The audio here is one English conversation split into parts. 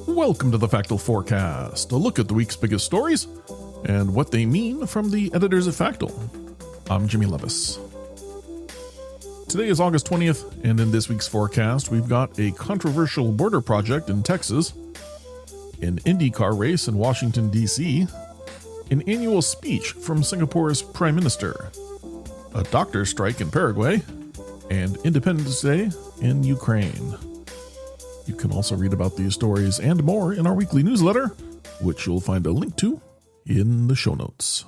Welcome to the Factal Forecast, a look at the week's biggest stories and what they mean from the editors of Factal. I'm Jimmy Lovaas. Today is August 20th, and in this week's forecast, we've got a controversial border project in Texas, an IndyCar race in Washington, D.C., an annual speech from Singapore's Prime Minister, a doctor's strike in Paraguay, and Independence Day in Ukraine. You can also read about these stories and more in our weekly newsletter, which you'll find a link to in the show notes.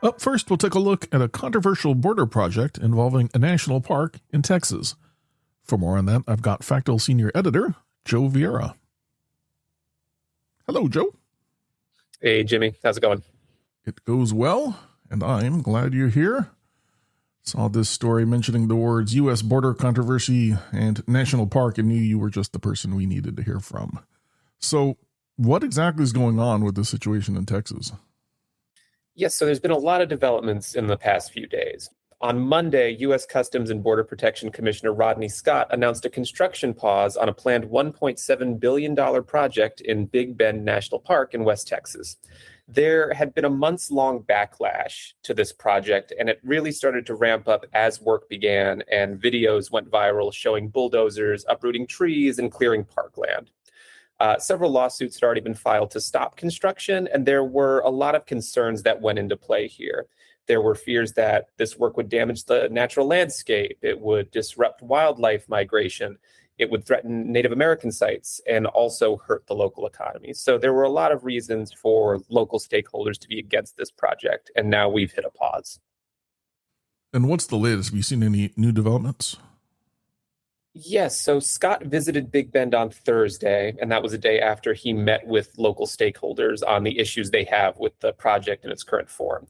Up first, we'll take a look at a controversial border project involving a national park in Texas. For more on that, I've got Factal Senior Editor, Joe Veyera. Hello, Joe. Hey, Jimmy. How's it going? It goes well, and I'm glad you're here. Saw this story mentioning the words U.S. border controversy and national park and knew you were just the person we needed to hear from. So what exactly is going on with the situation in Texas? Yes, so there's been a lot of developments in the past few days. On Monday, U.S. Customs and Border Protection Commissioner Rodney Scott announced a construction pause on a planned $1.7 billion project in Big Bend National Park in West Texas. There had been a months-long backlash to this project, and it really started to ramp up as work began, and videos went viral showing bulldozers uprooting trees and clearing parkland. Several lawsuits had already been filed to stop construction, and there were a lot of concerns that went into play here. There were fears that this work would damage the natural landscape, it would disrupt wildlife migration, it would threaten Native American sites, and also hurt the local economy. So there were a lot of reasons for local stakeholders to be against this project, and now we've hit a pause. And what's the latest? Have you seen any new developments? Yes, so Scott visited Big Bend on Thursday, and that was a day after he met with local stakeholders on the issues they have with the project in its current form.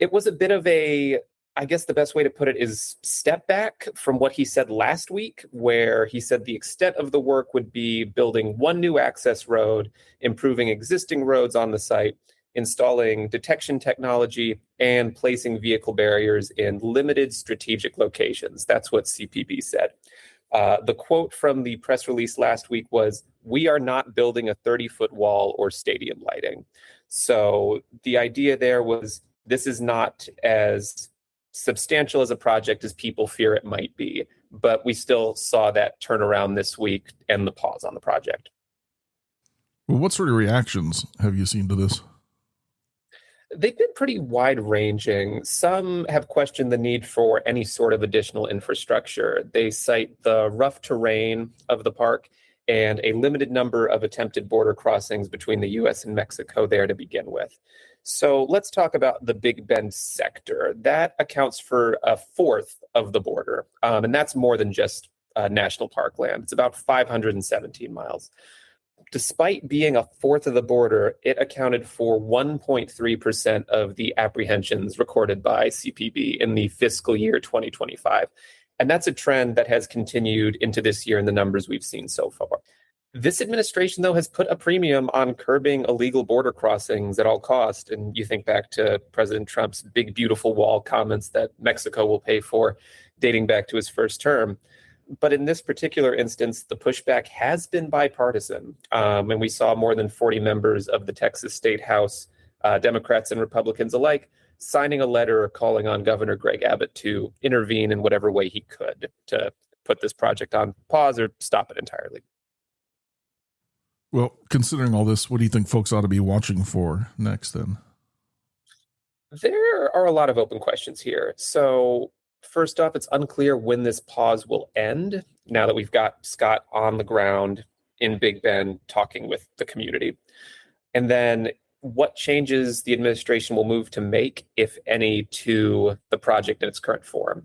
It was a bit of I guess the best way to put it is step back from what he said last week, where he said the extent of the work would be building one new access road, improving existing roads on the site, installing detection technology, and placing vehicle barriers in limited strategic locations. That's what CPB said. The quote from the press release last week was, "We are not building a 30-foot wall or stadium lighting." So the idea there was this is not as substantial as a project as people fear it might be, but we still saw that turnaround this week and the pause on the project. Well, what sort of reactions have you seen to this? They've been pretty wide-ranging. Some have questioned the need for any sort of additional infrastructure. They cite the rough terrain of the park and a limited number of attempted border crossings between the U.S. and Mexico there to begin with. So let's talk about the Big Bend sector. That accounts for a fourth of the border, and that's more than just national park land. It's about 517 miles. Despite being a fourth of the border, it accounted for 1.3% of the apprehensions recorded by CPB in the fiscal year 2025. And that's a trend that has continued into this year in the numbers we've seen so far. This administration, though, has put a premium on curbing illegal border crossings at all cost. And you think back to President Trump's big, beautiful wall comments that Mexico will pay for, dating back to his first term. But in this particular instance, the pushback has been bipartisan. And we saw more than 40 members of the Texas State House, Democrats and Republicans alike, signing a letter calling on Governor Greg Abbott to intervene in whatever way he could to put this project on pause or stop it entirely. Well, considering all this, what do you think folks ought to be watching for next then? There are a lot of open questions here. So first off, it's unclear when this pause will end now that we've got Scott on the ground in Big Bend talking with the community. And then what changes the administration will move to make, if any, to the project in its current form.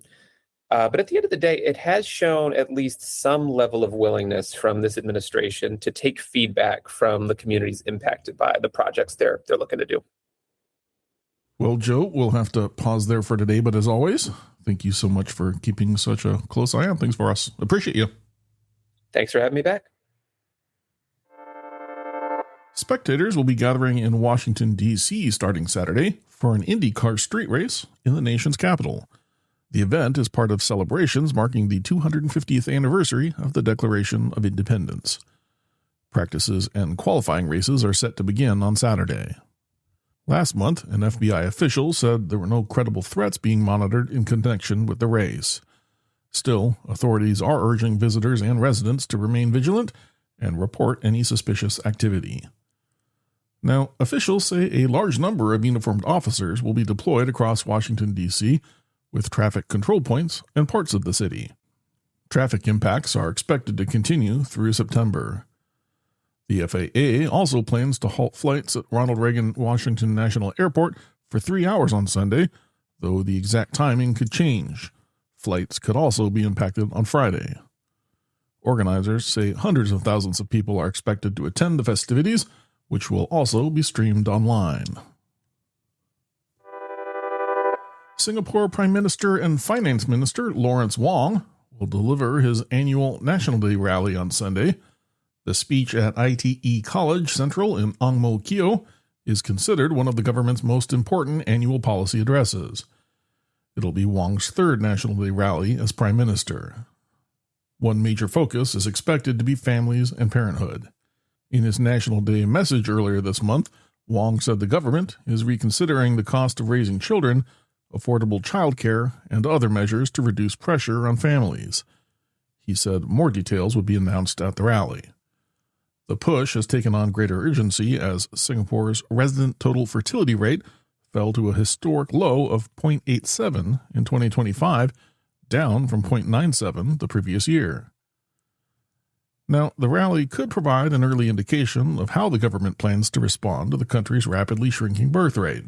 But at the end of the day, it has shown at least some level of willingness from this administration to take feedback from the communities impacted by the projects they're looking to do. Well, Joe, we'll have to pause there for today. But as always, thank you so much for keeping such a close eye on things for us. Appreciate you. Thanks for having me back. Spectators will be gathering in Washington, D.C. starting Saturday for an IndyCar street race in the nation's capital. The event is part of celebrations marking the 250th anniversary of the Declaration of Independence. Practices and qualifying races are set to begin on Saturday. Last month, an FBI official said there were no credible threats being monitored in connection with the race. Still, authorities are urging visitors and residents to remain vigilant and report any suspicious activity. Now, officials say a large number of uniformed officers will be deployed across Washington, D.C., with traffic control points in parts of the city. Traffic impacts are expected to continue through September. The FAA also plans to halt flights at Ronald Reagan Washington National Airport for 3 hours on Sunday, though the exact timing could change. Flights could also be impacted on Friday. Organizers say hundreds of thousands of people are expected to attend the festivities, which will also be streamed online. Singapore Prime Minister and Finance Minister Lawrence Wong will deliver his annual National Day rally on Sunday. The speech at ITE College Central in Ang Mo Kio is considered one of the government's most important annual policy addresses. It'll be Wong's third National Day rally as Prime Minister. One major focus is expected to be families and parenthood. In his National Day message earlier this month, Wong said the government is reconsidering the cost of raising children, affordable childcare, and other measures to reduce pressure on families. He said more details would be announced at the rally. The push has taken on greater urgency as Singapore's resident total fertility rate fell to a historic low of 0.87 in 2025, down from 0.97 the previous year. Now, the rally could provide an early indication of how the government plans to respond to the country's rapidly shrinking birth rate.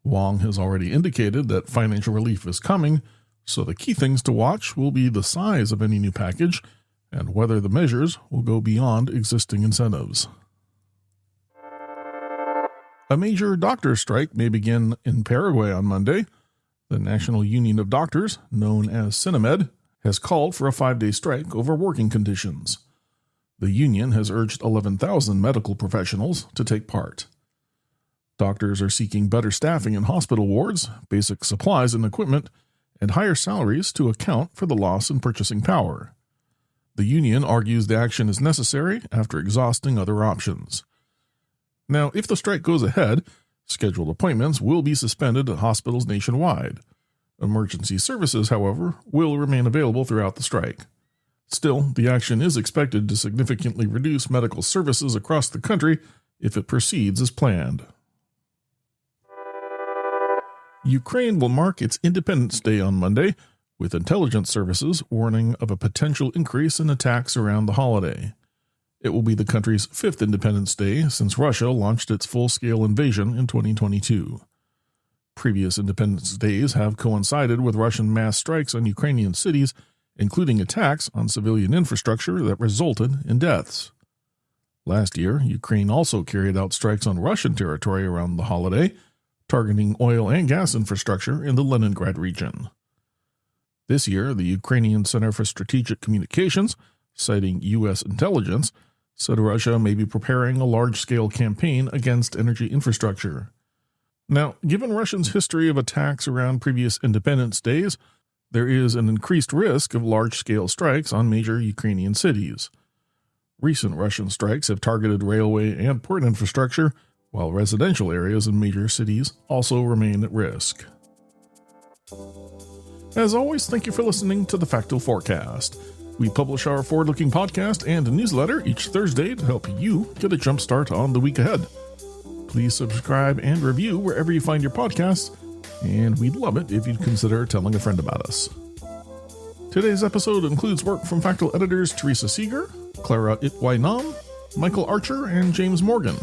Wong has already indicated that financial relief is coming, so the key things to watch will be the size of any new package and whether the measures will go beyond existing incentives. A major doctor strike may begin in Paraguay on Monday. The National Union of Doctors, known as Cinemed, has called for a 5-day strike over working conditions. The union has urged 11,000 medical professionals to take part. Doctors are seeking better staffing in hospital wards, basic supplies and equipment, and higher salaries to account for the loss in purchasing power. The union argues the action is necessary after exhausting other options. Now, if the strike goes ahead, scheduled appointments will be suspended at hospitals nationwide. Emergency services, however, will remain available throughout the strike. Still, the action is expected to significantly reduce medical services across the country if it proceeds as planned. Ukraine will mark its Independence Day on Monday, with intelligence services warning of a potential increase in attacks around the holiday. It will be the country's 5th Independence Day since Russia launched its full-scale invasion in 2022. Previous Independence Days have coincided with Russian mass strikes on Ukrainian cities, including attacks on civilian infrastructure that resulted in deaths. Last year, Ukraine also carried out strikes on Russian territory around the holiday, targeting oil and gas infrastructure in the Leningrad region. This year, the Ukrainian Center for Strategic Communications, citing U.S. intelligence, said Russia may be preparing a large-scale campaign against energy infrastructure. Now, given Russia's history of attacks around previous Independence Days, there is an increased risk of large-scale strikes on major Ukrainian cities. Recent Russian strikes have targeted railway and port infrastructure, while residential areas in major cities also remain at risk. As always, thank you for listening to the Factal Forecast. We publish our forward-looking podcast and newsletter each Thursday to help you get a jump start on the week ahead. Please subscribe and review wherever you find your podcasts, and we'd love it if you'd consider telling a friend about us. Today's episode includes work from Factal editors Teresa Seeger, Clara Itwainam, Michael Archer, and James Morgan.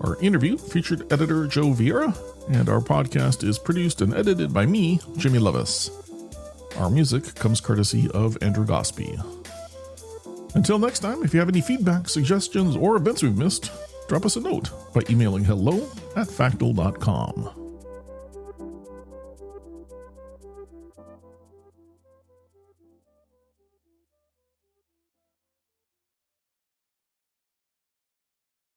Our interview featured editor Joe Veyera, and our podcast is produced and edited by me, Jimmy Lovaas. Our music comes courtesy of Andrew Gosby. Until next time, if you have any feedback, suggestions, or events we've missed, drop us a note by emailing hello@factal.com.